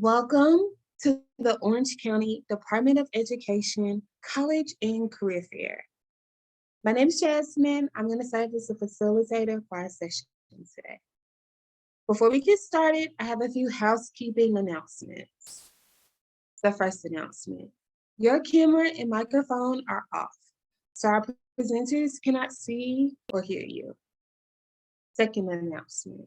Welcome to the Orange County Department of Education College and Career Fair. My name is Jasmine. I'm going to serve as a facilitator for our session today. Before we get started, I have a few housekeeping announcements. The first announcement, your camera and microphone are off, so our presenters cannot see or hear you. Second announcement,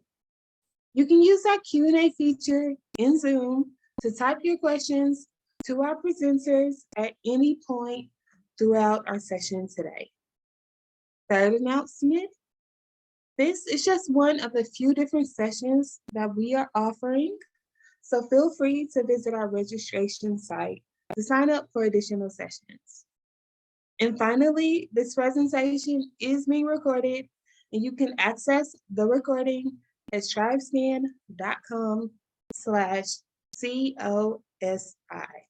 you can use our Q&A feature in Zoom to type your questions to our presenters at any point throughout our session today. Third announcement, this is just one of the few different sessions that we are offering, so feel free to visit our registration site to sign up for additional sessions. And finally, this presentation is being recorded, and you can access the recording at tribescan.com/COSI.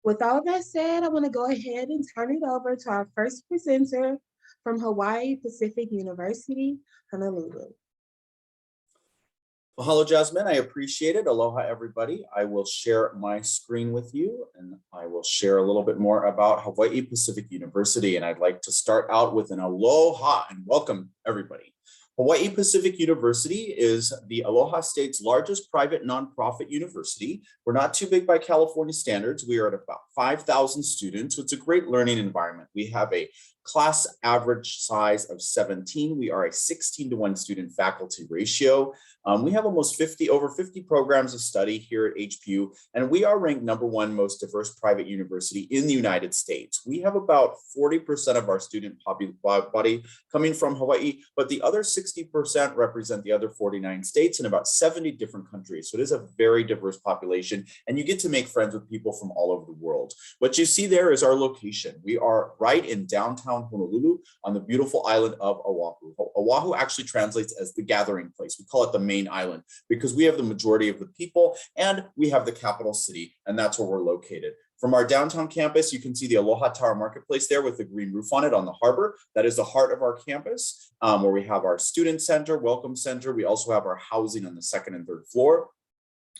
With all that said, I want to go ahead and turn it over to our first presenter from Hawaii Pacific University, Honolulu. Well, hello, Jasmine. I appreciate it. Aloha, everybody. I will share my screen with you, and I will share a little bit more about Hawaii Pacific University. And I'd like to start out with an aloha and welcome everybody. Hawaii Pacific University is the Aloha State's largest private nonprofit university. We're not too big by California standards. We are at about 5,000 students, so it's a great learning environment. We have a class average size of 17. We are a 16-to-1 student faculty ratio. We have over 50 programs of study here at HPU, and we are ranked #1 most diverse private university in the United States. We have about 40% of our student body coming from Hawaii, but the other 60% represent the other 49 states and about 70 different countries. So it is a very diverse population, and you get to make friends with people from all over the world. What you see there is our location. We are right in downtown Honolulu on the beautiful island of Oahu. Oahu actually translates as the gathering place. We call it the main island because we have the majority of the people and we have the capital city, and that's where we're located. From our downtown campus, you can see the Aloha Tower Marketplace there with the green roof on it on the harbor. That is the heart of our campus, where we have our student center, welcome center. We also have our housing on the 2nd and 3rd floor.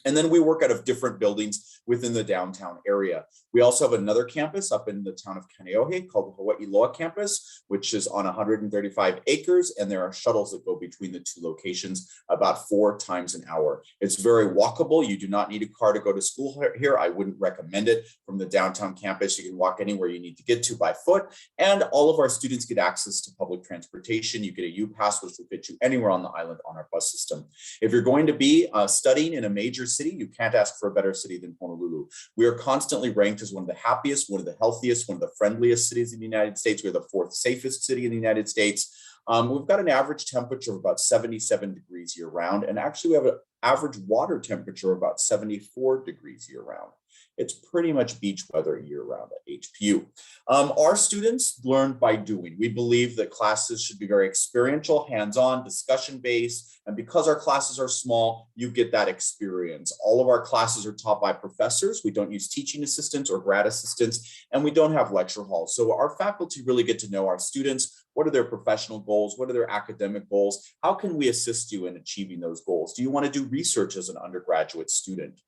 And then we work out of different buildings within the downtown area. We also have another campus up in the town of Kaneohe called the Hawaii Loa campus, which is on 135 acres. And there are shuttles that go between the two locations about 4 times an hour. It's very walkable. You do not need a car to go to school here. I wouldn't recommend it. From the downtown campus, you can walk anywhere you need to get to by foot. And all of our students get access to public transportation. You get a U-Pass, which will get you anywhere on the island on our bus system. If you're going to be studying in a major city, you can't ask for a better city than Honolulu. We are constantly ranked as one of the happiest, one of the healthiest, one of the friendliest cities in the United States. We're the 4th safest city in the United States. We've got an average temperature of about 77 degrees year round. And actually we have an average water temperature of about 74 degrees year round. It's pretty much beach weather year round at HPU. Our students learn by doing. We believe that classes should be very experiential, hands-on, discussion-based, and because our classes are small, you get that experience. All of our classes are taught by professors. We don't use teaching assistants or grad assistants, and we don't have lecture halls. So our faculty really get to know our students. What are their professional goals? What are their academic goals? How can we assist you in achieving those goals? Do you want to do research as an undergraduate student?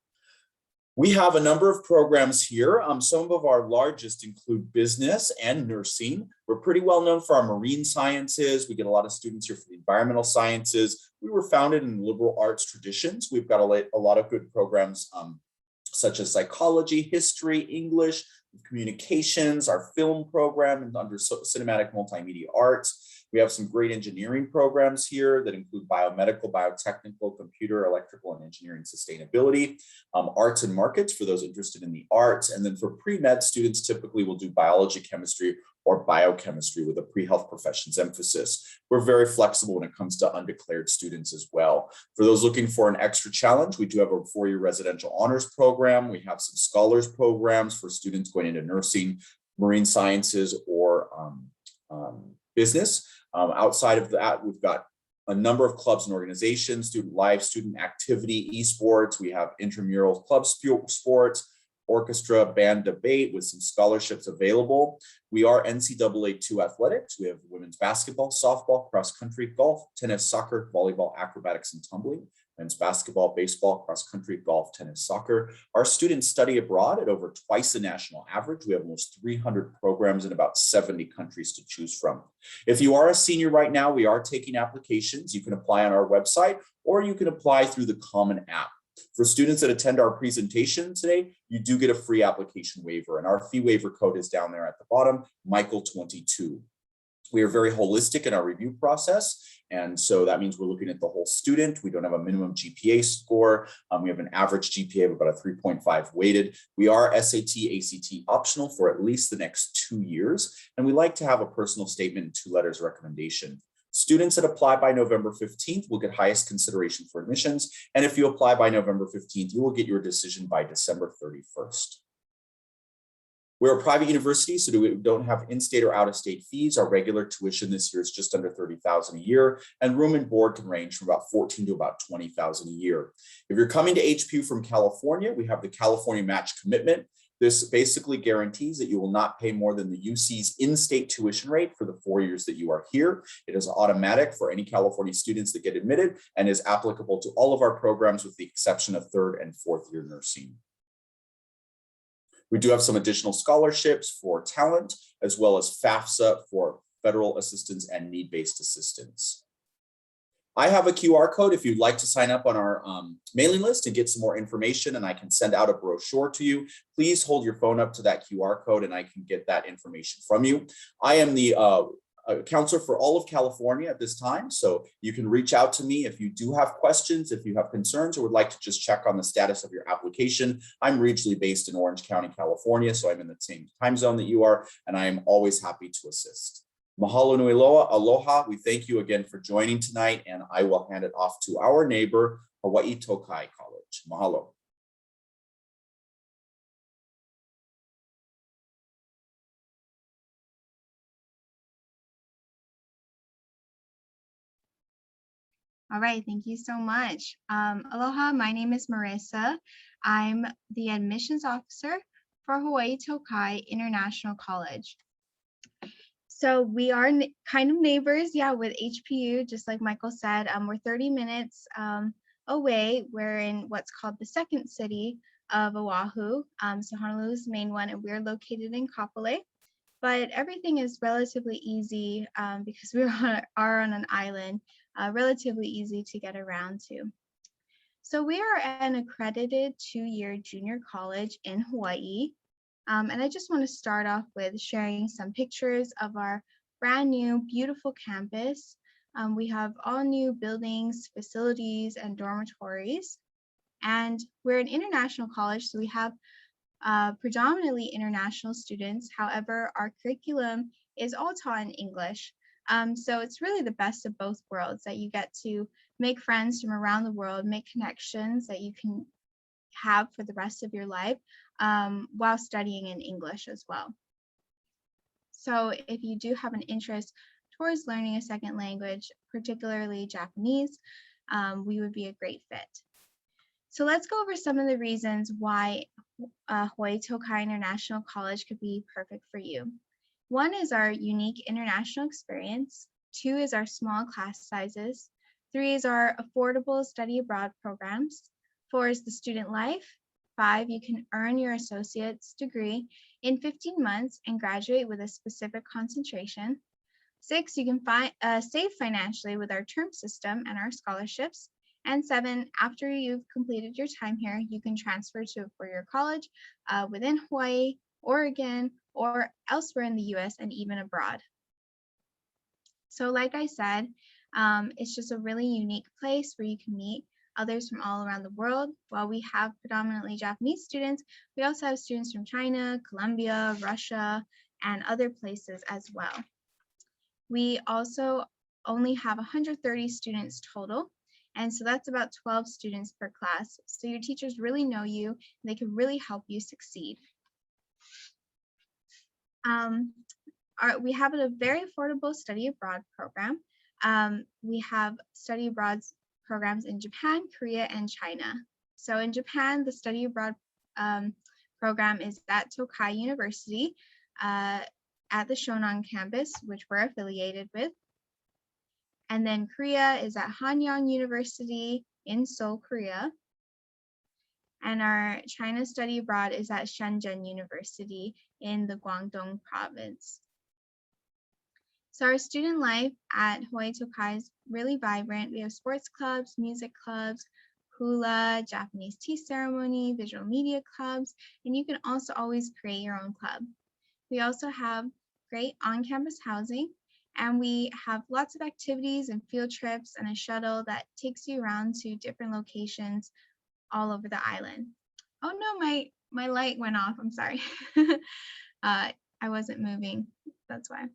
We have a number of programs here. Some of our largest include business and nursing. We're pretty well known for our marine sciences. We get a lot of students here for the environmental sciences. We were founded in liberal arts traditions. We've got a lot of good programs such as psychology, history, English, communications, our film program, and under cinematic multimedia arts. We have some great engineering programs here that include biomedical, biotechnical, computer, electrical, and engineering sustainability, arts and markets for those interested in the arts. And then for pre-med students, typically we'll do biology, chemistry, or biochemistry with a pre-health professions emphasis. We're very flexible when it comes to undeclared students as well. For those looking for an extra challenge, we do have a 4-year residential honors program. We have some scholars programs for students going into nursing, marine sciences, or business. Outside of that, we've got a number of clubs and organizations, student life, student activity, esports. We have intramural club sports, orchestra, band debate with some scholarships available. We are NCAA 2 athletics. We have women's basketball, softball, cross country, golf, tennis, soccer, volleyball, acrobatics, and tumbling. men's basketball, baseball, cross country, golf, tennis, soccer. Our students study abroad at over twice the national average. We have almost 300 programs in about 70 countries to choose from. If you are a senior right now, we are taking applications. You can apply on our website, or you can apply through the Common App. For students that attend our presentation today, you do get a free application waiver, and our fee waiver code is down there at the bottom, Michael22. We are very holistic in our review process. And so that means we're looking at the whole student. We don't have a minimum GPA score. We have an average GPA of about a 3.5 weighted. We are SAT, ACT optional for at least the next 2 years. And we like to have a personal statement and 2 letters recommendation. Students that apply by November 15th will get highest consideration for admissions. And if you apply by November 15th, you will get your decision by December 31st. We're a private university, so we don't have in-state or out-of-state fees. Our regular tuition this year is just under $30,000 a year, and room and board can range from about $14,000 to about $20,000 a year. If you're coming to HPU from California, we have the California Match Commitment. This basically guarantees that you will not pay more than the UC's in-state tuition rate for the 4 years that you are here. It is automatic for any California students that get admitted and is applicable to all of our programs with the exception of 3rd and 4th year nursing. We do have some additional scholarships for talent, as well as FAFSA for federal assistance and need-based assistance. I have a QR code if you'd like to sign up on our mailing list and get some more information, and I can send out a brochure to you. Please hold your phone up to that QR code and I can get that information from you. I am the counselor for all of California at this time, so you can reach out to me if you do have questions, if you have concerns, or would like to just check on the status of your application. I'm regionally based in Orange County, California, so I'm in the same time zone that you are, and I am always happy to assist. Mahalo nui loa, aloha. We thank you again for joining tonight, and I will hand it off to our neighbor, Hawaii Tokai College. Mahalo. All right, thank you so much. Aloha, my name is Marissa. I'm the admissions officer for Hawaii Tokai International College. So we are kind of neighbors, yeah, with HPU, just like Michael said. We're 30 minutes away. We're in what's called the second city of Oahu. So Honolulu is the main one, and we're located in Kapolei. But everything is relatively easy because we are on an island, relatively easy to get around to. So we are an accredited 2-year junior college in Hawaii. And I just want to start off with sharing some pictures of our brand new, beautiful campus. We have all new buildings, facilities, and dormitories. And we're an international college, so we have predominantly international students. However, our curriculum is all taught in English. So it's really the best of both worlds, that you get to make friends from around the world, make connections that you can have for the rest of your life while studying in English as well. So if you do have an interest towards learning a second language, particularly Japanese, we would be a great fit. So let's go over some of the reasons why Hawaii Tokai International College could be perfect for you. 1 is our unique international experience. 2 is our small class sizes. 3 is our affordable study abroad programs. 4 is the student life. 5, you can earn your associate's degree in 15 months and graduate with a specific concentration. 6, you can save financially with our term system and our scholarships. And 7, after you've completed your time here, you can transfer to a four-year college within Hawaii, Oregon, or elsewhere in the US and even abroad. So like I said, it's just a really unique place where you can meet others from all around the world. While we have predominantly Japanese students, we also have students from China, Colombia, Russia, and other places as well. We also only have 130 students total. And so that's about 12 students per class. So your teachers really know you, and they can really help you succeed. We have a very affordable study abroad program. We have study abroad programs in Japan, Korea, and China. So in Japan, the study abroad program is at Tokai University at the Shonan campus, which we're affiliated with. And then Korea is at Hanyang University, in Seoul, Korea. And our China study abroad is at Shenzhen University in the Guangdong province. So our student life at Hawaii Tokai is really vibrant. We have sports clubs, music clubs, hula, Japanese tea ceremony, visual media clubs, and you can also always create your own club. We also have great on-campus housing, and we have lots of activities and field trips and a shuttle that takes you around to different locations all over the island. Oh no, my light went off, I'm sorry. I wasn't moving, that's why.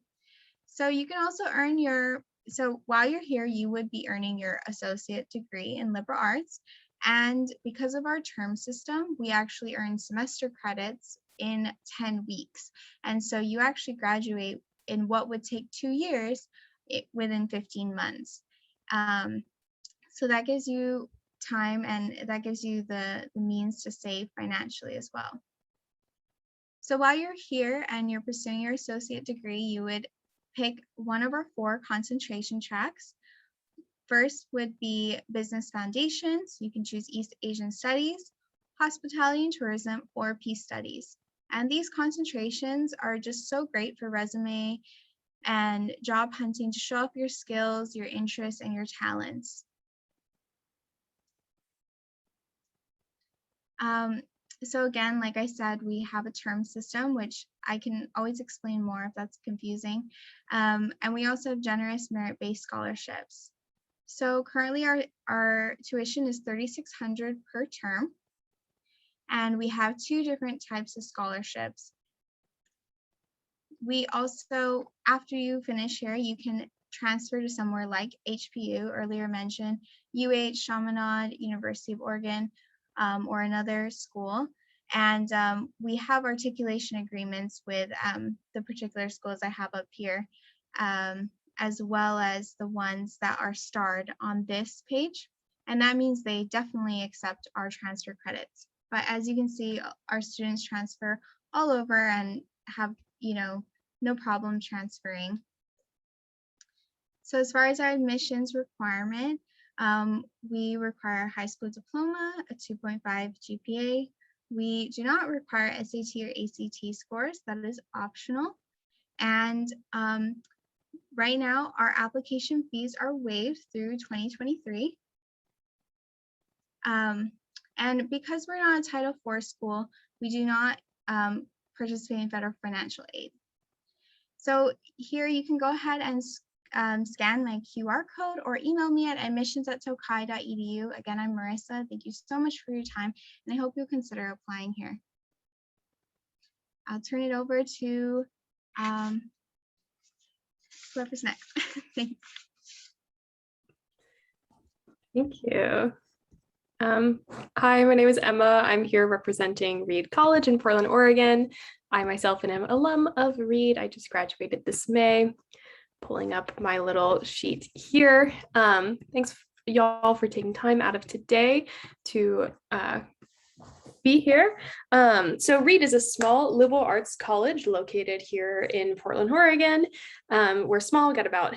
So you can also earn so while you're here, you would be earning your associate degree in liberal arts. And because of our term system, we actually earn semester credits in 10 weeks. And so you actually graduate in what would take 2 years within 15 months. So that gives you time, and that gives you the means to save financially as well. So while you're here and you're pursuing your associate degree, you would pick one of our 4 concentration tracks. First would be Business Foundations. You can choose East Asian Studies, Hospitality and Tourism, or Peace Studies. And these concentrations are just so great for resume and job hunting to show off your skills, your interests, and your talents. So again, like I said, we have a term system, which I can always explain more if that's confusing. And we also have generous merit-based scholarships. So currently our tuition is $3,600 per term. And we have 2 different types of scholarships. We also, after you finish here, you can transfer to somewhere like HPU, earlier mentioned, Chaminade, University of Oregon, or another school. And we have articulation agreements with the particular schools I have up here, as well as the ones that are starred on this page. And that means they definitely accept our transfer credits. But as you can see, our students transfer all over and have, no problem transferring. So as far as our admissions requirement, we require a high school diploma, a 2.5 GPA. We do not require SAT or ACT scores. That is optional. And right now, our application fees are waived through 2023. And because we're not a Title IV school, we do not participate in federal financial aid. So here you can go ahead and scan my QR code or email me at admissions@tokai.edu. Again, I'm Marissa. Thank you so much for your time, and I hope you'll consider applying here. I'll turn it over to whoever's next. Thanks. Thank you. Hi, my name is Emma. I'm here representing Reed College in Portland, Oregon. I myself am an alum of Reed. I just graduated this May. Pulling up my little sheet here. Thanks y'all for taking time out of today to be here. So Reed is a small liberal arts college located here in Portland, Oregon. We're small, got about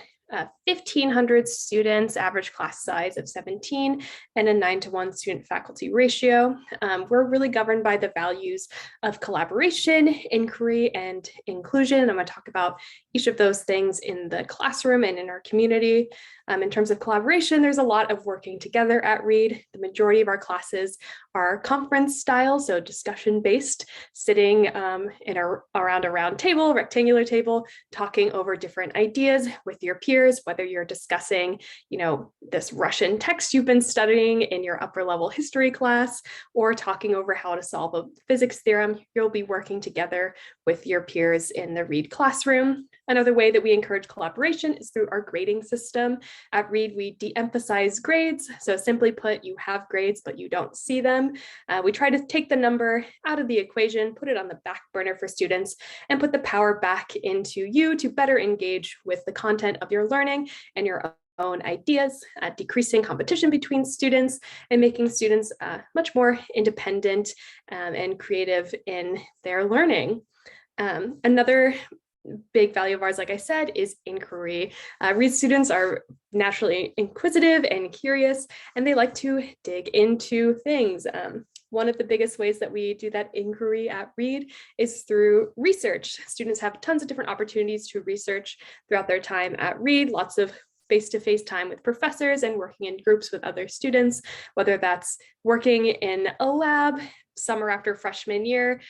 1,500 students, average class size of 17, and a 9-to-1 student faculty ratio. We're really governed by the values of collaboration, inquiry, and inclusion. I'm going to talk about each of those things in the classroom and in our community. In terms of collaboration, there's a lot of working together at Reed. The majority of our classes are conference style, so discussion-based, sitting around a round table, rectangular table, talking over different ideas with your peers, whether you're discussing, this Russian text you've been studying in your upper level history class, or talking over how to solve a physics theorem. You'll be working together with your peers in the Reed classroom. Another way that we encourage collaboration is through our grading system. At Reed, we de-emphasize grades. So simply put, you have grades, but you don't see them. We try to take the number out of the equation, put it on the back burner for students, and put the power back into you to better engage with the content of your learning and your own ideas, decreasing competition between students and making students much more independent and creative in their learning. Another big value of ours, like I said, is inquiry. Reed students are naturally inquisitive and curious, and they like to dig into things. One of the biggest ways that we do that inquiry at Reed is through research. Students have tons of different opportunities to research throughout their time at Reed, lots of face-to-face time with professors and working in groups with other students, whether that's working in a lab summer after freshman year,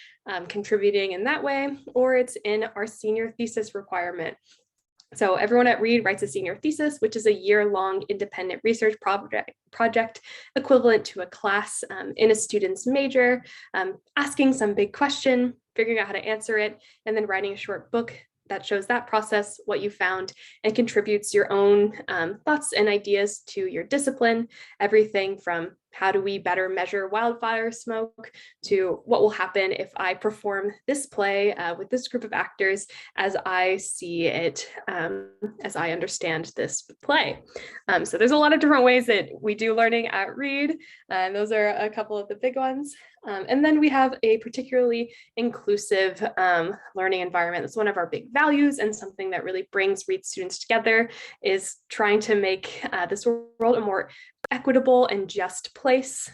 contributing in that way, or it's in our senior thesis requirement. So everyone at Reed writes a senior thesis, which is a year-long independent research project equivalent to a class in a student's major, asking some big question, figuring out how to answer it, and then writing a short book that shows that process, what you found, and contributes your own thoughts and ideas to your discipline. Everything from how do we better measure wildfire smoke to what will happen if I perform this play with this group of actors as I see it, as I understand this play. So there's a lot of different ways that we do learning at Reed, and those are a couple of the big ones. And then we have a particularly inclusive learning environment. That's one of our big values, and something that really brings Reed students together is trying to make this world a more equitable and just place.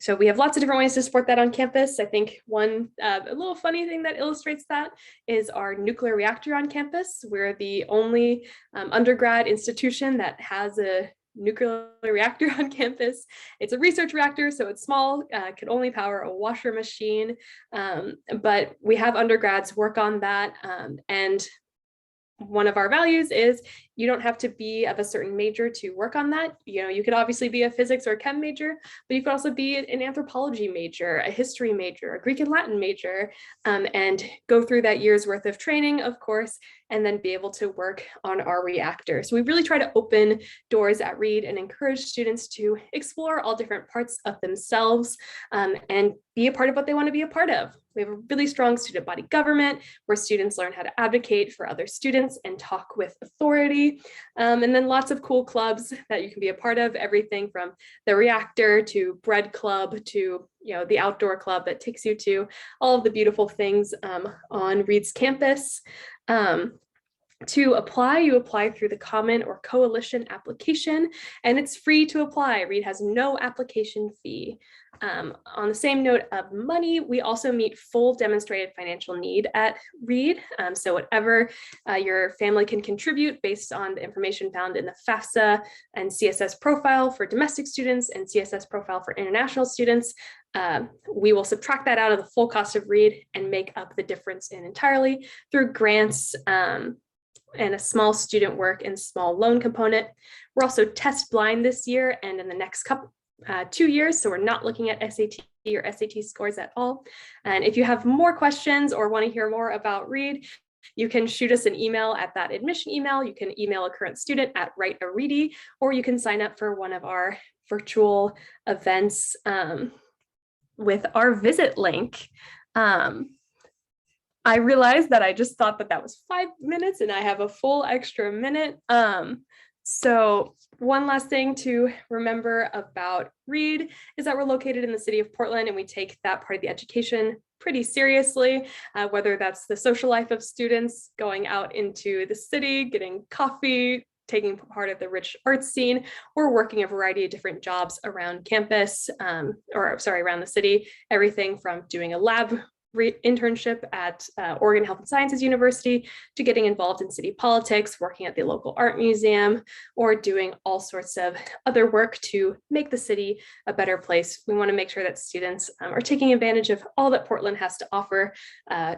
So we have lots of different ways to support that on campus. I think one a little funny thing that illustrates that is our nuclear reactor on campus. We're the only undergrad institution that has a nuclear reactor on campus. It's a research reactor, so it's small, can only power a washer machine, but we have undergrads work on that, and one of our values is you don't have to be of a certain major to work on that. You know, you could obviously be a physics or a chem major, but you could also be an anthropology major, a history major, a Greek and Latin major, and go through that year's worth of training, of course, and then be able to work on our reactor. So we really try to open doors at Reed and encourage students to explore all different parts of themselves and be a part of what they want to be a part of. We have a really strong student body government where students learn how to advocate for other students and talk with authority. And then lots of cool clubs that you can be a part of, everything from the reactor to bread club to the outdoor club that takes you to all of the beautiful things on Reed's campus. To apply, you apply through the Common or Coalition application, and it's free to apply. Reed has no application fee. On the same note of money, we also meet full demonstrated financial need at Reed. So whatever your family can contribute based on the information found in the FAFSA and CSS profile for domestic students and CSS profile for international students, we will subtract that out of the full cost of Reed and make up the difference entirely through grants and a small student work and small loan component. We're also test blind this year and in the next 2 years, so we're not looking at SAT or SAT scores at all. And if you have more questions or want to hear more about Reed, you can shoot us an email at that admission email. You can email a current student at writeareedy, or you can sign up for one of our virtual events with our visit link. I realized that I just thought that was 5 minutes and I have a full extra minute. So one last thing to remember about Reed is that we're located in the city of Portland, and we take that part of the education pretty seriously, whether that's the social life of students going out into the city, getting coffee, taking part of the rich arts scene, or working a variety of different jobs around campus, around the city, everything from doing a lab internship at Oregon Health and Sciences University to getting involved in city politics, working at the local art museum, or doing all sorts of other work to make the city a better place. We want to make sure that students are taking advantage of all that Portland has to offer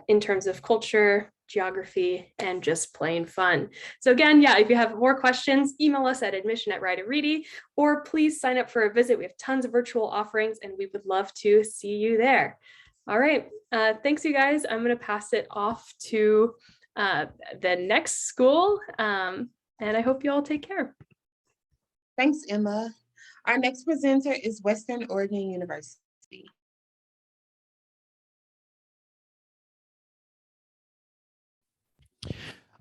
in terms of culture, geography, and just plain fun. So again, if you have more questions, email us at admission@writeareedy, or please sign up for a visit. We have tons of virtual offerings and we would love to see you there. All right, thanks you guys. I'm gonna pass it off to the next school, and I hope you all take care. Thanks, Emma. Our next presenter is Western Oregon University.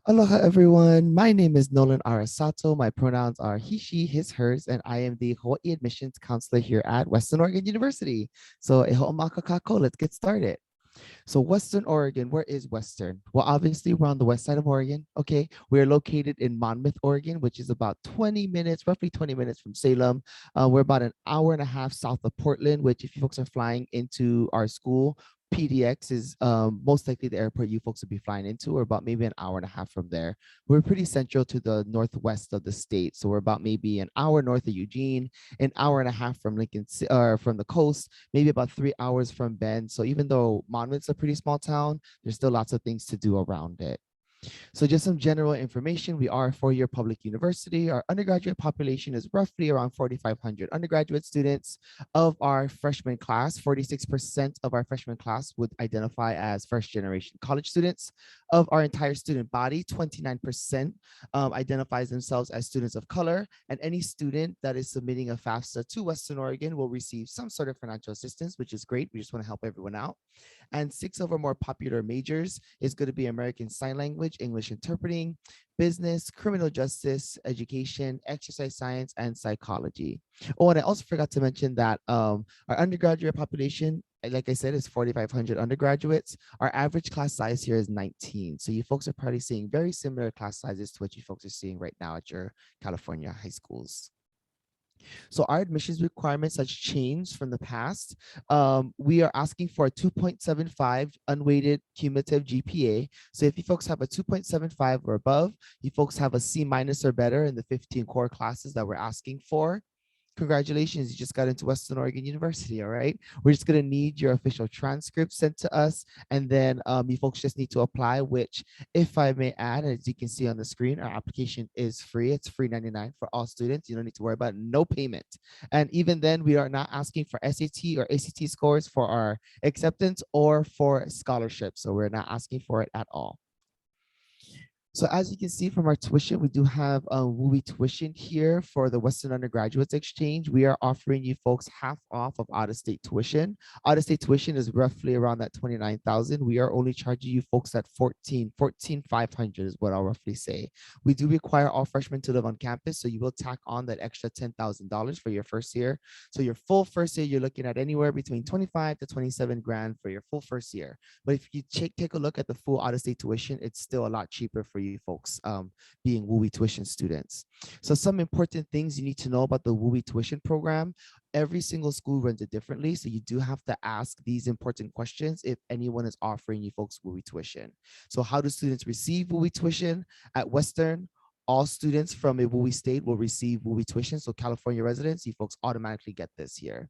Aloha everyone, my name is Nolan Arasato. My pronouns are he, she, his, hers, and I am the Hawaii admissions counselor here at Western Oregon University. So let's get started. So Western Oregon, where is Western? Well, obviously we're on the west side of Oregon. Okay, we're located in Monmouth, Oregon, which is about 20 minutes, roughly 20 minutes from Salem. We're about an hour and a half south of Portland, which if you folks are flying into our school, PDX is most likely the airport you folks will be flying into, or about maybe an hour and a half from there. We're pretty central to the northwest of the state. So we're about maybe an hour north of Eugene, an hour and a half from or from the coast, maybe about 3 hours from Bend. So even though Monmouth's a pretty small town, there's still lots of things to do around it. So just some general information. We are a four-year public university. Our undergraduate population is roughly around 4,500 undergraduate students. Of our freshman class, 46% of our freshman class would identify as first-generation college students. Of our entire student body, 29% identifies themselves as students of color. And any student that is submitting a FAFSA to Western Oregon will receive some sort of financial assistance, which is great. We just want to help everyone out. And 6 of our more popular majors is going to be American Sign Language, English Interpreting, Business, Criminal Justice, Education, Exercise Science, and Psychology. Oh, and I also forgot to mention that our undergraduate population, like I said, is 4,500 undergraduates. Our average class size here is 19. So you folks are probably seeing very similar class sizes to what you folks are seeing right now at your California high schools. So our admissions requirements has changed from the past. We are asking for a 2.75 unweighted cumulative GPA. So if you folks have a 2.75 or above, you folks have a C- or better in the 15 core classes that we're asking for. Congratulations, you just got into Western Oregon University, all right? We're just gonna need your official transcript sent to us, and then you folks just need to apply, which, if I may add, as you can see on the screen, our application is free. It's free 99 for all students. You don't need to worry about no payment. And even then, we are not asking for SAT or ACT scores for our acceptance or for scholarships. So we're not asking for it at all. So as you can see from our tuition, we do have WUI tuition here for the Western Undergraduates Exchange. We are offering you folks half off of out-of-state tuition. Out-of-state tuition is roughly around that 29,000. We are only charging you folks at 14,500 is what I'll roughly say. We do require all freshmen to live on campus, so you will tack on that extra $10,000 for your first year. So your full first year, you're looking at anywhere between 25 to 27 grand for your full first year. But if you take a look at the full out-of-state tuition, it's still a lot cheaper for you folks being WUI tuition students. So some important things you need to know about the WUI tuition program. Every single school runs it differently, so you do have to ask these important questions if anyone is offering you folks WUI tuition. So how do students receive WUI tuition? At Western, all students from a WUI state will receive WUI tuition. So California residents, you folks automatically get this here.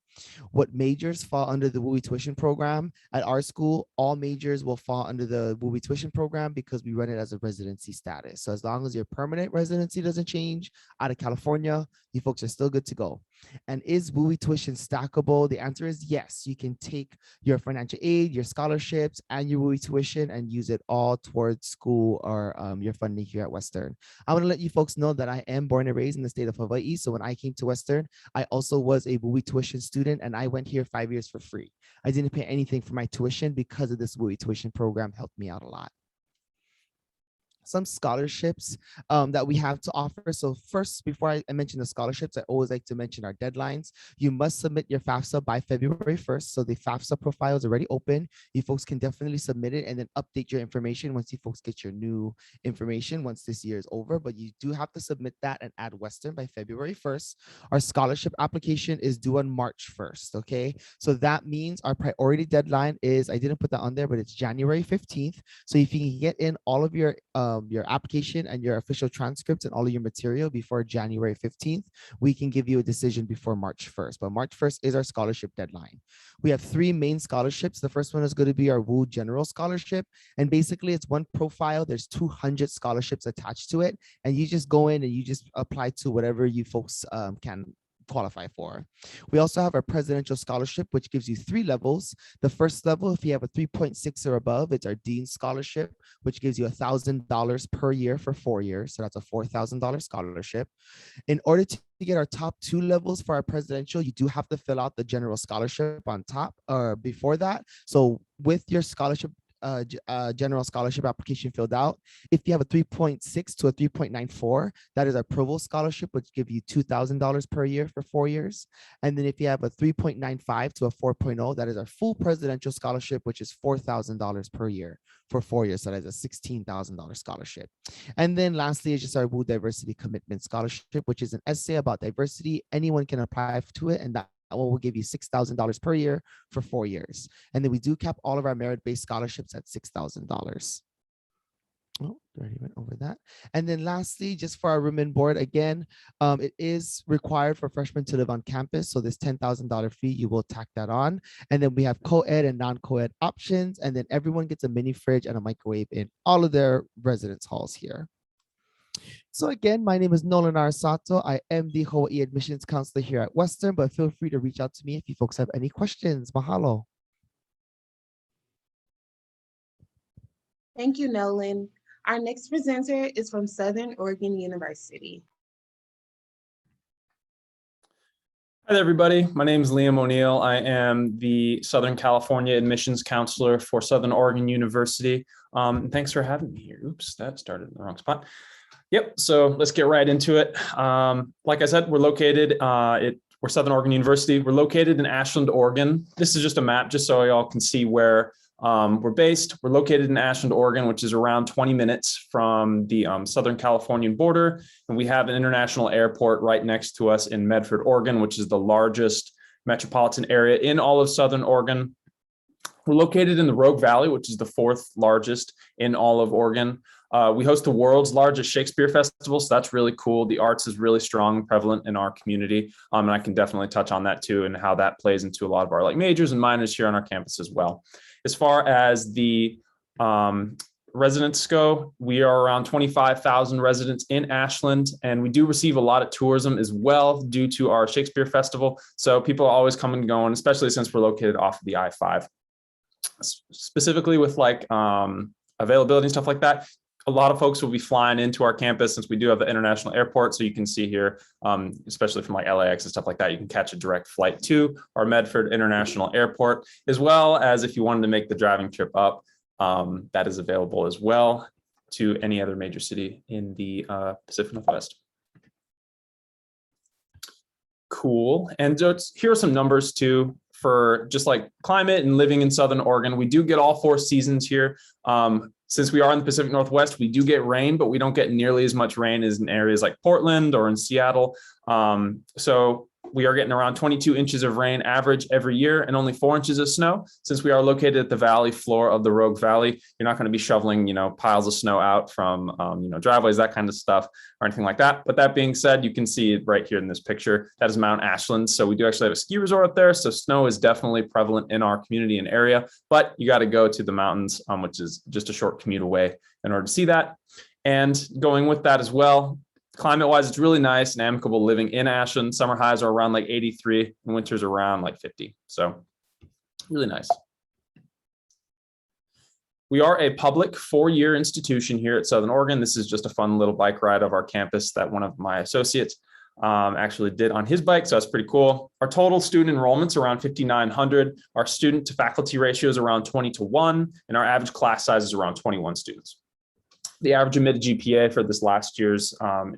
What majors fall under the WUI tuition program? At our school, all majors will fall under the WUI tuition program because we run it as a residency status. So as long as your permanent residency doesn't change out of California, you folks are still good to go. And is WUI tuition stackable? The answer is yes. You can take your financial aid, your scholarships, and your WUI tuition and use it all towards school or your funding here at Western. I want to let you folks know that I am born and raised in the state of Hawaii. So when I came to Western, I also was a WUI tuition student, and I went here 5 years for free. I didn't pay anything for my tuition because of this WUI tuition program helped me out a lot. Some scholarships that we have to offer. So first, before I mention the scholarships, I always like to mention our deadlines. You must submit your FAFSA by February 1st. So the FAFSA profile is already open. You folks can definitely submit it and then update your information once you folks get your new information once this year is over. But you do have to submit that and add Western by February 1st. Our scholarship application is due on March 1st, okay? So that means our priority deadline is, I didn't put that on there, but it's January 15th. So if you can get in all of your application and your official transcripts and all of your material before January 15th, we can give you a decision before March 1st. But March 1st is our scholarship deadline. We have 3 main scholarships. The first one is going to be our WU General Scholarship. And basically it's one profile. There's 200 scholarships attached to it. And you just go in and you just apply to whatever you folks can qualify for. We also have our presidential scholarship, which gives you 3 levels. The first level, if you have a 3.6 or above, it's our Dean Scholarship, which gives you $1,000 per year for 4 years. So that's a $4,000 scholarship. In order to get our top 2 levels for our presidential, you do have to fill out the general scholarship on top or before that. So with your scholarship general scholarship application filled out. If you have a 3.6 to a 3.94, that is our provost scholarship, which give you $2,000 per year for 4 years. And then if you have a 3.95 to a 4.0, that is our full presidential scholarship, which is $4,000 per year for 4 years. So that is a $16,000 scholarship. And then lastly is just our WU Diversity Commitment Scholarship, which is an essay about diversity. Anyone can apply to it, and that one will give you $6,000 per year for 4 years. And then we do cap all of our merit-based scholarships at $6,000. Oh, already went over that. And then lastly, just for our room and board, again, it is required for freshmen to live on campus. So this $10,000 fee, you will tack that on. And then we have co-ed and non-co-ed options. And then everyone gets a mini fridge and a microwave in all of their residence halls here. So again, my name is Nolan Arasato. I am the Hawaii admissions counselor here at Western, but feel free to reach out to me if you folks have any questions. Mahalo. Thank you, Nolan. Our next presenter is from Southern Oregon University. Hi there, everybody. My name is Liam O'Neill. I am the Southern California admissions counselor for Southern Oregon University. Thanks for having me here. Oops, that started in the wrong spot. Yep, so let's get right into it. Like I said, we're located, we're Southern Oregon University. We're located in Ashland, Oregon. This is just a map just so y'all can see where we're based. We're located in Ashland, Oregon, which is around 20 minutes from the Southern Californian border. And we have an international airport right next to us in Medford, Oregon, which is the largest metropolitan area in all of Southern Oregon. We're located in the Rogue Valley, which is the 4th largest in all of Oregon. We host the world's largest Shakespeare festival, so that's really cool. The arts is really strong and prevalent in our community, and I can definitely touch on that too and how that plays into a lot of our majors and minors here on our campus as well. As far as the residents go, we are around 25,000 residents in Ashland, and we do receive a lot of tourism as well due to our Shakespeare festival. So people are always coming and going, especially since we're located off of the I-5. Specifically with availability and stuff like that, a lot of folks will be flying into our campus since we do have the international airport. So you can see here, especially from LAX and stuff like that, you can catch a direct flight to our Medford International Airport, as well as if you wanted to make the driving trip up, that is available as well to any other major city in the Pacific Northwest. Cool. And here are some numbers too for just climate and living in Southern Oregon. We do get all 4 seasons here. Since we are in the Pacific Northwest, we do get rain, but we don't get nearly as much rain as in areas like Portland or in Seattle. So we are getting around 22 inches of rain average every year and only 4 inches of snow. Since we are located at the valley floor of the Rogue Valley, you're not going to be shoveling, piles of snow out from, driveways, that kind of stuff or anything like that. But that being said, you can see it right here in this picture. That is Mount Ashland. So we do actually have a ski resort up there. So snow is definitely prevalent in our community and area, but you got to go to the mountains, which is just a short commute away in order to see that. And going with that as well, climate-wise, it's really nice and amicable living in Ashland. Summer highs are around 83 and winters around 50. So really nice. We are a public 4-year institution here at Southern Oregon. This is just a fun little bike ride of our campus that one of my associates actually did on his bike. So that's pretty cool. Our total student enrollment's around 5,900. Our student to faculty ratio is around 20:1, and our average class size is around 21 students. The average admitted GPA for this last year's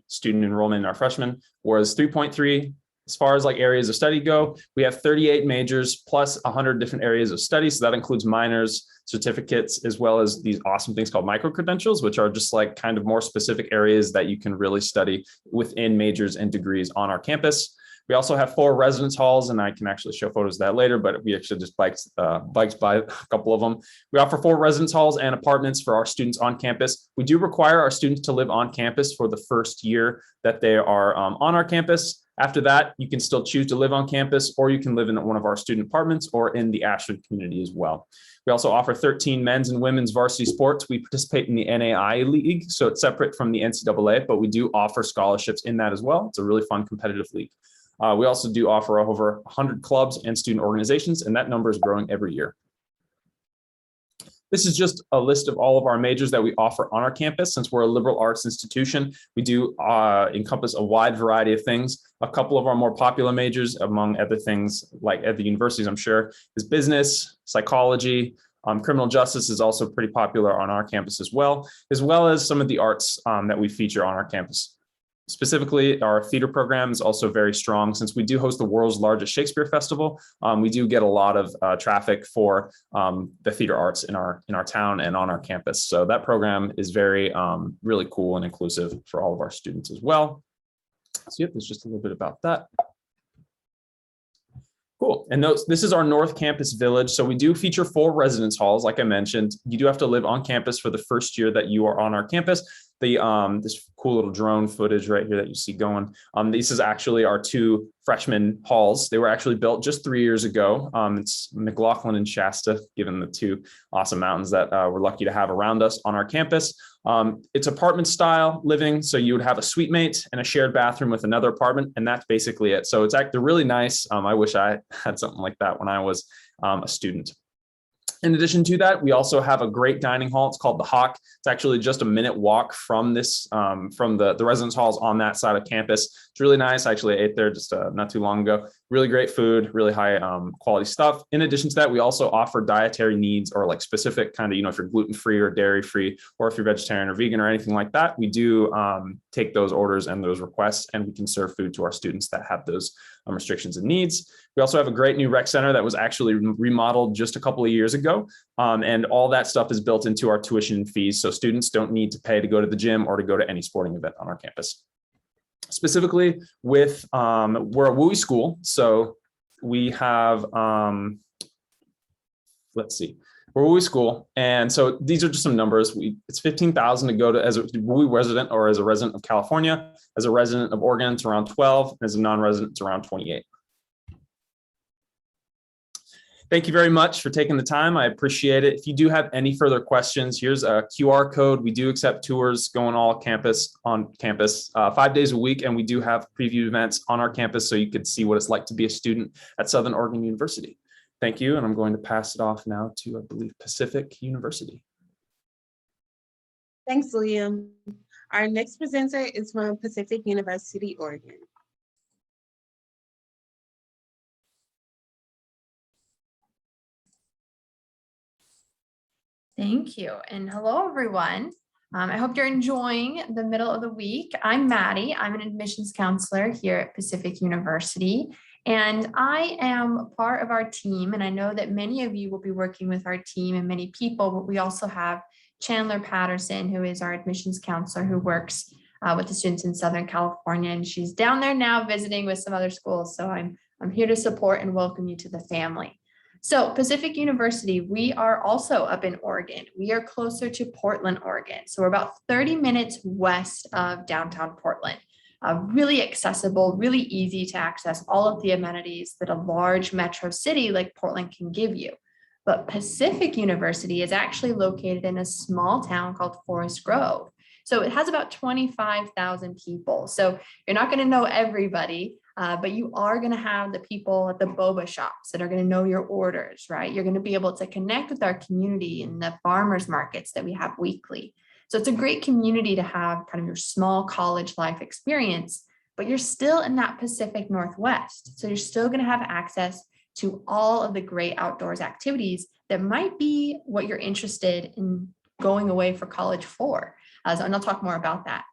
student enrollment in our freshmen was 3.3. As far as areas of study go, we have 38 majors plus 100 different areas of study. So that includes minors, certificates, as well as these awesome things called micro-credentials, which are just kind of more specific areas that you can really study within majors and degrees on our campus. We also have 4 residence halls, and I can actually show photos of that later, but we actually just biked by a couple of them. We offer 4 residence halls and apartments for our students on campus. We do require our students to live on campus for the first year that they are on our campus. After that, you can still choose to live on campus, or you can live in one of our student apartments or in the Ashland community as well. We also offer 13 men's and women's varsity sports. We participate in the NAI League, so it's separate from the NCAA, but we do offer scholarships in that as well. It's a really fun competitive league. We also do offer over 100 clubs and student organizations, and that number is growing every year. This is just a list of all of our majors that we offer on our campus. Since we're a liberal arts institution, we do encompass a wide variety of things. A couple of our more popular majors, among other things like at the universities, I'm sure, is business, psychology, Criminal justice is also pretty popular on our campus as well as some of the arts that we feature on our campus. Specifically, our theater program is also very strong. Since we do host the world's largest Shakespeare festival, we do get a lot of traffic for the theater arts in our town and on our campus. So that program is very really cool and inclusive for all of our students as well. So yep, there's just a little bit about that. Cool. And this is our North Campus Village. So we do feature 4 residence halls. Like I mentioned, you do have to live on campus for the first year that you are on our campus. This cool little drone footage right here that you see going. This is actually our 2 freshman halls. They were actually built just 3 years ago. It's McLaughlin and Shasta, given the 2 awesome mountains that we're lucky to have around us on our campus. It's apartment style living. So you would have a suite mate and a shared bathroom with another apartment, and that's basically it. So they're really nice. I wish I had something like that when I was a student. In addition to that, we also have a great dining hall. It's called the Hawk. It's actually just a minute walk from this, from the residence halls on that side of campus. It's really nice. I actually ate there just not too long ago. Really great food, really high quality stuff. In addition to that, we also offer dietary needs or like specific kind of, if you're gluten-free or dairy-free, or if you're vegetarian or vegan or anything like that, we do take those orders and those requests, and we can serve food to our students that have those restrictions and needs. We also have a great new rec center that was actually remodeled just a couple of years ago. And all that stuff is built into our tuition fees. So students don't need to pay to go to the gym or to go to any sporting event on our campus. Specifically with, we're a WUI school. So we have, let's see, we're a WUI school. And so these are just some numbers. It's $15,000 to go to as a WUI resident or as a resident of California. As a resident of Oregon, it's around 12. And as a non-resident, it's around 28. Thank you very much for taking the time. I appreciate it. If you do have any further questions, here's a QR code. We do accept tours going on campus 5 days a week. And we do have preview events on our campus so you could see what it's like to be a student at Southern Oregon University. Thank you. And I'm going to pass it off now to, I believe, Pacific University. Thanks, Liam. Our next presenter is from Pacific University, Oregon. Thank you. And hello, everyone. I hope you're enjoying the middle of the week. I'm Maddie. I'm an admissions counselor here at Pacific University, and I am part of our team. And I know that many of you will be working with our team and many people, but we also have Chandler Patterson, who is our admissions counselor who works with the students in Southern California. And she's down there now visiting with some other schools. So I'm here to support and welcome you to the family. So Pacific University, we are also up in Oregon. We are closer to Portland, Oregon. So we're about 30 minutes west of downtown Portland. Really accessible, really easy to access all of the amenities that a large metro city like Portland can give you. But Pacific University is actually located in a small town called Forest Grove. So it has about 25,000 people. So you're not going to know everybody, but you are going to have the people at the boba shops that are going to know your orders, right? You're going to be able to connect with our community in the farmers markets that we have weekly. So it's a great community to have kind of your small college life experience, but you're still in that Pacific Northwest. So you're still going to have access to all of the great outdoors activities that might be what you're interested in going away for college for. And I'll talk more about that.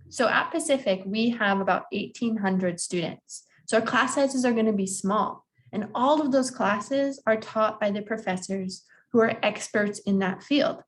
So at Pacific, we have about 1,800 students. So our class sizes are going to be small. And all of those classes are taught by the professors who are experts in that field.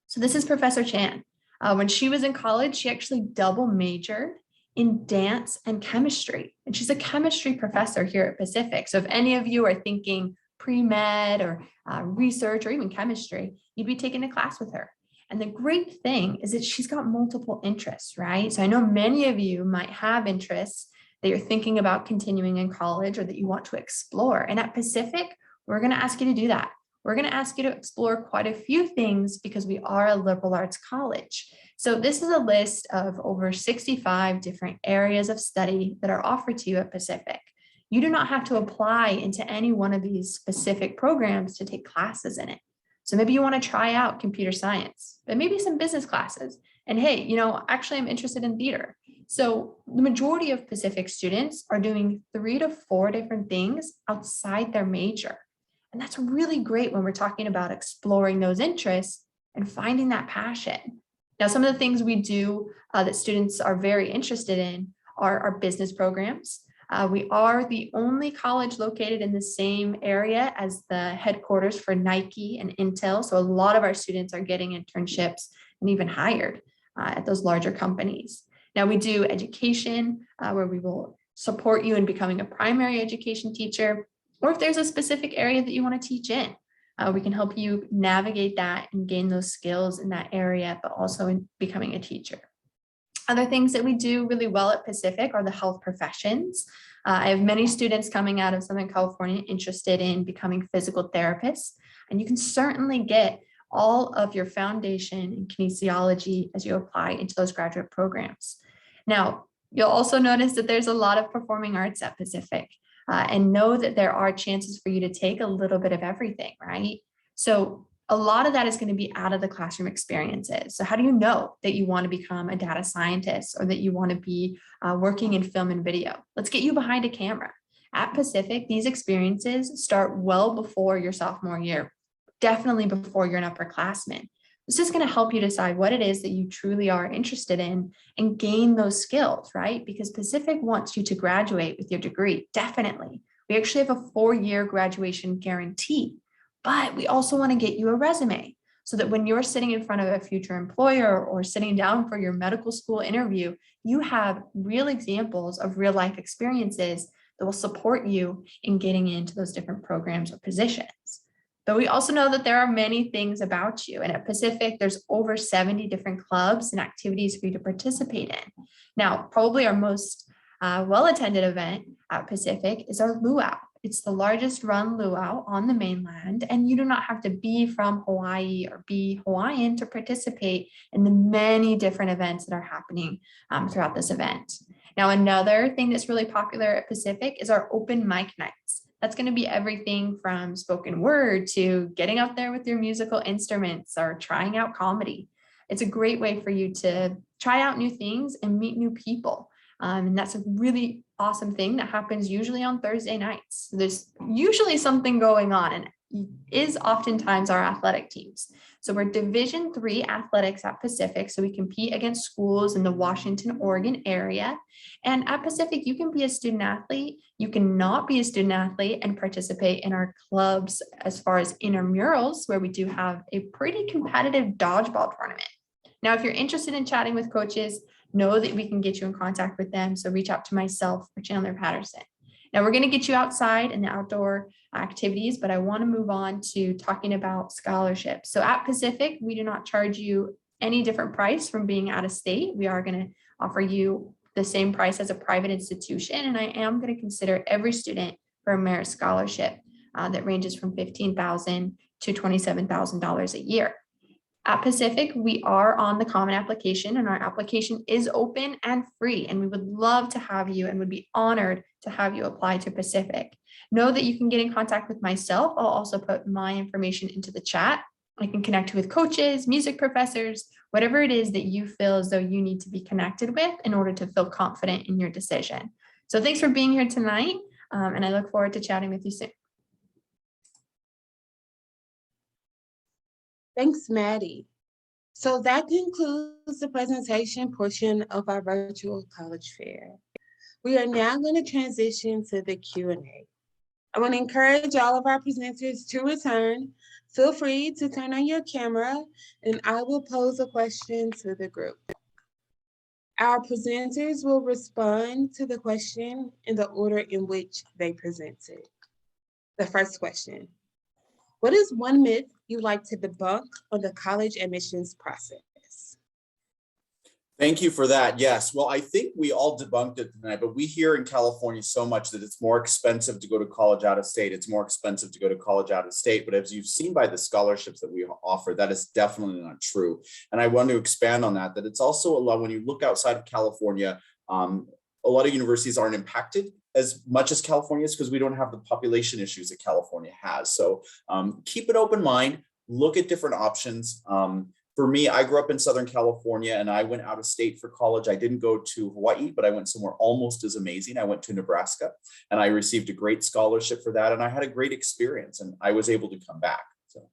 So this is Professor Chan. When she was in college, she actually double majored in dance and chemistry. And she's a chemistry professor here at Pacific. So if any of you are thinking pre-med or research or even chemistry, you'd be taking a class with her. And the great thing is that she's got multiple interests, right? So I know many of you might have interests that you're thinking about continuing in college or that you want to explore. And at Pacific, we're going to ask you to do that. We're going to ask you to explore quite a few things because we are a liberal arts college. So this is a list of over 65 different areas of study that are offered to you at Pacific. You do not have to apply into any one of these specific programs to take classes in it. So maybe you want to try out computer science, but maybe some business classes. And hey, actually I'm interested in theater. So the majority of Pacific students are doing 3 to 4 different things outside their major. And that's really great when we're talking about exploring those interests and finding that passion. Now, some of the things we do that students are very interested in are our business programs. We are the only college located in the same area as the headquarters for Nike and Intel. So a lot of our students are getting internships and even hired at those larger companies. Now we do education where we will support you in becoming a primary education teacher, or if there's a specific area that you want to teach in, we can help you navigate that and gain those skills in that area, but also in becoming a teacher. Other things that we do really well at Pacific are the health professions. I have many students coming out of Southern California interested in becoming physical therapists, and you can certainly get all of your foundation in kinesiology as you apply into those graduate programs. Now, you'll also notice that there's a lot of performing arts at Pacific, and know that there are chances for you to take a little bit of everything, right? So a lot of that is going to be out of the classroom experiences. So how do you know that you want to become a data scientist or that you want to be working in film and video? Let's get you behind a camera. At Pacific, these experiences start well before your sophomore year, definitely before you're an upperclassman. This is going to help you decide what it is that you truly are interested in and gain those skills, right? Because Pacific wants you to graduate with your degree, definitely. We actually have a 4-year graduation guarantee, but we also want to get you a resume so that when you're sitting in front of a future employer or sitting down for your medical school interview, you have real examples of real life experiences that will support you in getting into those different programs or positions. But we also know that there are many things about you. And at Pacific, there's over 70 different clubs and activities for you to participate in. Now, probably our most well-attended event at Pacific is our luau. It's the largest run luau on the mainland, and you do not have to be from Hawaii or be Hawaiian to participate in the many different events that are happening throughout this event. Now, another thing that's really popular at Pacific is our open mic nights. That's going to be everything from spoken word to getting up there with your musical instruments or trying out comedy. It's a great way for you to try out new things and meet new people. And that's a really awesome thing that happens usually on Thursday nights. There's usually something going on, and is oftentimes our athletic teams. So we're Division III athletics at Pacific. So we compete against schools in the Washington, Oregon area. And at Pacific, you can be a student athlete. You cannot be a student athlete and participate in our clubs as far as intramurals, where we do have a pretty competitive dodgeball tournament. Now, if you're interested in chatting with coaches, know that we can get you in contact with them. So reach out to myself or Chandler Patterson. Now we're going to get you outside in the outdoor activities, but I want to move on to talking about scholarships. So at Pacific, we do not charge you any different price from being out of state. We are going to offer you the same price as a private institution. And I am going to consider every student for a merit scholarship that ranges from $15,000 to $27,000 a year. At Pacific, we are on the Common Application, and our application is open and free, and we would love to have you and would be honored to have you apply to Pacific. Know that you can get in contact with myself. I'll also put my information into the chat. I can connect you with coaches, music professors, whatever it is that you feel as though you need to be connected with in order to feel confident in your decision. So thanks for being here tonight, and I look forward to chatting with you soon. Thanks, Maddie. So that concludes the presentation portion of our virtual college fair. We are now going to transition to the Q&A. I want to encourage all of our presenters to return. Feel free to turn on your camera and I will pose a question to the group. Our presenters will respond to the question in the order in which they presented. The first question: what is one myth you'd like to debunk on the college admissions process? Thank you for that. Yes, well, I think we all debunked it tonight, but we hear in California so much that it's more expensive to go to college out of state. It's more expensive to go to college out of state. But as you've seen by the scholarships that we offer, that is definitely not true. And I want to expand on that, that it's also a lot, when you look outside of California, a lot of universities aren't impacted as much as California is because we don't have the population issues that California has. So keep an open mind, look at different options. For me, I grew up in Southern California and I went out of state for college. I didn't go to Hawaii, but I went somewhere almost as amazing. I went to Nebraska and I received a great scholarship for that. And I had a great experience and I was able to come back. So.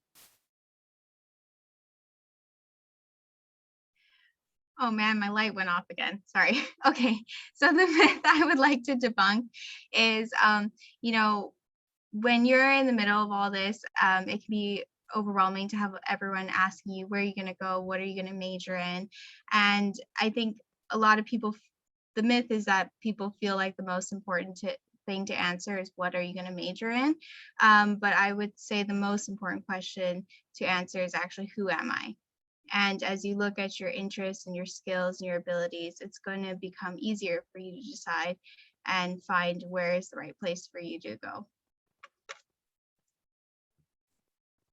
Oh man, my light went off again. Sorry. Okay. So the myth I would like to debunk is, you know, when you're in the middle of all this, it can be overwhelming to have everyone asking you, where are you going to go? What are you going to major in? And I think a lot of people, the myth is that people feel like the most important thing to answer is, what are you going to major in? But I would say the most important question to answer is actually, who am I? And as you look at your interests and your skills and your abilities, it's going to become easier for you to decide and find where is the right place for you to go.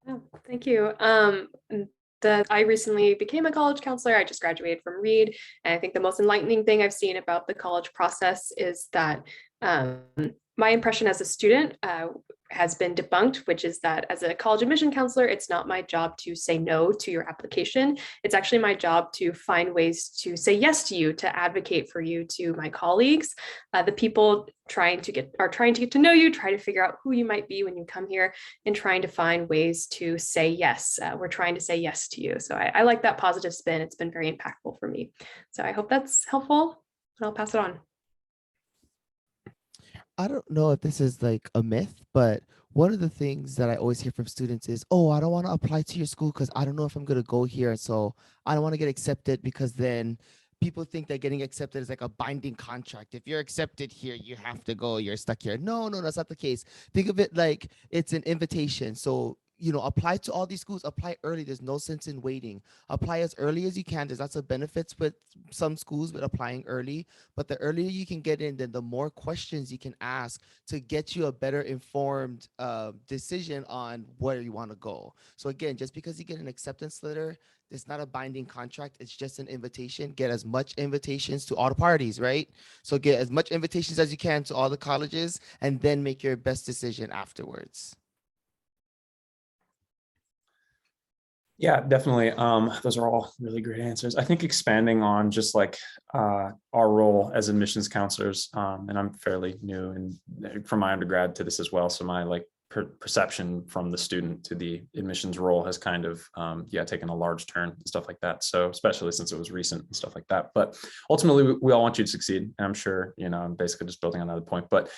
Oh, thank you. I recently became a college counselor. I just graduated from Reed. And I think the most enlightening thing I've seen about the college process is that my impression as a student has been debunked, which is that as a college admission counselor, it's not my job to say no to your application. It's actually my job to find ways to say yes to you, to advocate for you to my colleagues, the people trying to get to know you, try to figure out who you might be when you come here, and trying to find ways to say yes. We're trying to say yes to you. So I like that positive spin. It's been very impactful for me. So I hope that's helpful, and I'll pass it on. I don't know if this is like a myth, but one of the things that I always hear from students is, oh, I don't want to apply to your school because I don't know if I'm going to go here. So I don't want to get accepted, because then people think that getting accepted is like a binding contract. If you're accepted here, you have to go, you're stuck here. No, that's not the case. Think of it like it's an invitation. So, apply to all these schools, apply early. There's no sense in waiting. Apply as early as you can. There's lots of benefits with some schools with applying early, but the earlier you can get in, then the more questions you can ask to get you a better informed decision on where you want to go. So again, just because you get an acceptance letter, it's not a binding contract. It's just an invitation. Get as much invitations to all the parties, right? So get as much invitations as you can to all the colleges, and then make your best decision afterwards. Yeah, definitely. Those are all really great answers. I think expanding on just like our role as admissions counselors, and I'm fairly new and from my undergrad to this as well. So my like perception from the student to the admissions role has kind of taken a large turn and stuff like that. So especially since it was recent and stuff like that. But ultimately, we all want you to succeed. And I'm sure, I'm basically just building on another point, but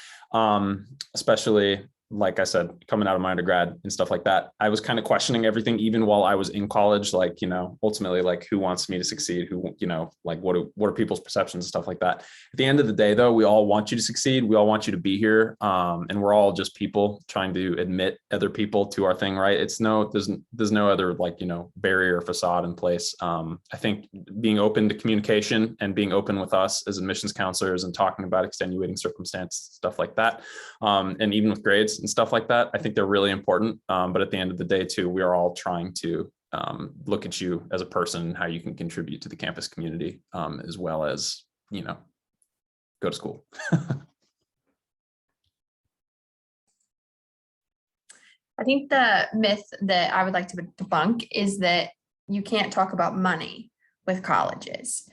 especially, like I said, coming out of my undergrad and stuff like that, I was kind of questioning everything, even while I was in college, like, ultimately, like, who wants me to succeed? Who, like, what are people's perceptions and stuff like that? At the end of the day, though, we all want you to succeed. We all want you to be here. And we're all just people trying to admit other people to our thing, right? There's no other, like, barrier or facade in place. I think being open to communication and being open with us as admissions counselors and talking about extenuating circumstance, stuff like that. And even with grades and stuff like that, I think they're really important. But at the end of the day, too, we are all trying to look at you as a person and how you can contribute to the campus community, as well as, go to school. I think the myth that I would like to debunk is that you can't talk about money with colleges.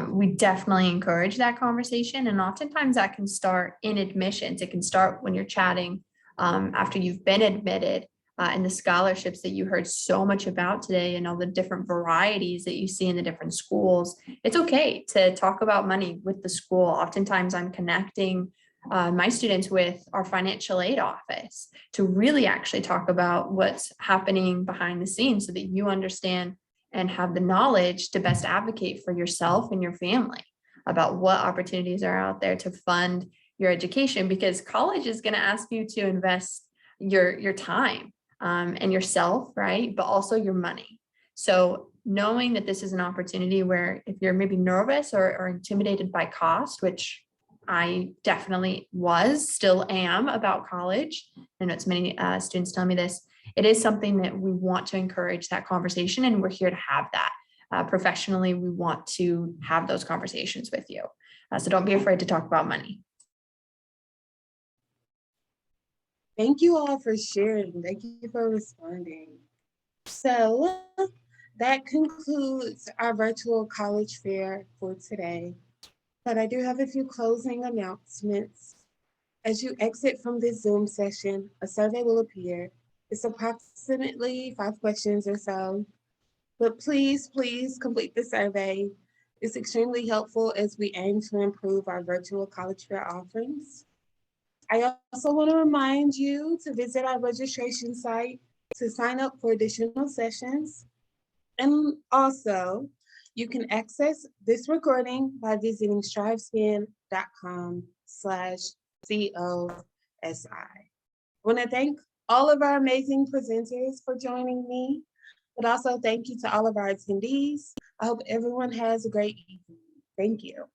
We definitely encourage that conversation, and oftentimes that can start in admissions. It can start when you're chatting after you've been admitted, and the scholarships that you heard so much about today and all the different varieties that you see in the different schools. It's okay to talk about money with the school. Oftentimes I'm connecting my students with our financial aid office to really actually talk about what's happening behind the scenes so that you understand and have the knowledge to best advocate for yourself and your family about what opportunities are out there to fund your education, because college is going to ask you to invest your time and yourself, right? But also your money. So knowing that this is an opportunity where if you're maybe nervous or intimidated by cost, which I definitely still am about college, and it's many students tell me this, it is something that we want to encourage that conversation, and we're here to have that. Professionally, we want to have those conversations with you. So don't be afraid to talk about money. Thank you all for sharing. Thank you for responding. So That concludes our virtual college fair for today. But I do have a few closing announcements. As you exit from this Zoom session, a survey will appear. It's approximately 5 questions or so. But please, please complete the survey. It's extremely helpful as we aim to improve our virtual college fair offerings. I also want to remind you to visit our registration site to sign up for additional sessions. And also, you can access this recording by visiting strivescan.com/COSI. I want to thank all of our amazing presenters for joining me, but also thank you to all of our attendees. I hope everyone has a great evening. Thank you.